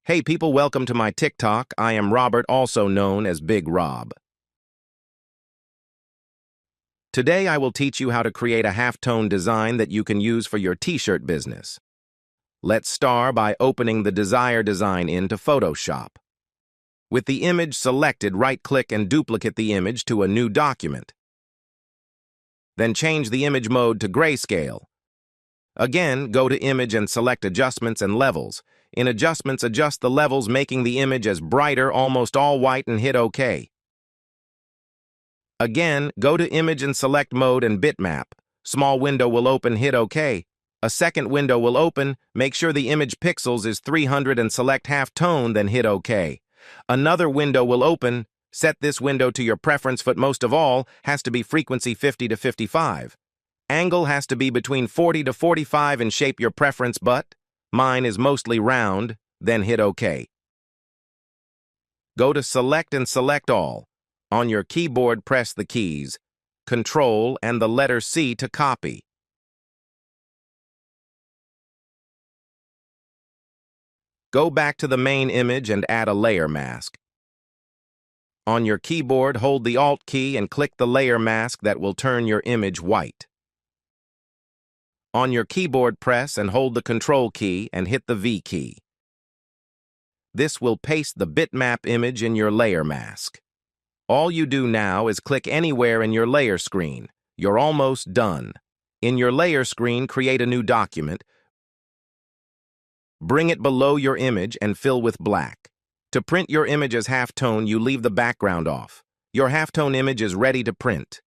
Hey people, welcome to my TikTok. I am Robert, also known as Big Rob. Today I will teach you how to create a halftone design that you can use for your t-shirt business. Let's start by opening the desired design into Photoshop. With the image selected, right-click and duplicate the image to a new document. Then change the image mode to grayscale. Again, go to Image and select Adjustments and Levels. In Adjustments, adjust the levels, making the image as brighter, almost all white, and hit OK. Again, go to Image and select Mode and Bitmap. Small window will open, hit OK. A second window will open, make sure the image pixels is 300 and select halftone, then hit OK. Another window will open, set this window to your preference, but most of all, has to be frequency 50 to 55. Angle has to be between 40 to 45 and shape your preference, but mine is mostly round, then hit OK. Go to Select and select All. On your keyboard, press the keys, Control and the letter C to copy. Go back to the main image and add a layer mask. On your keyboard, hold the Alt key and click the layer mask that will turn your image white. On your keyboard, press and hold the Control key and hit the V key. This will paste the bitmap image in your layer mask. All you do now is click anywhere in your layer screen. You're almost done. In your layer screen, create a new document. Bring it below your image and fill with black. To print your image as halftone, you leave the background off. Your halftone image is ready to print.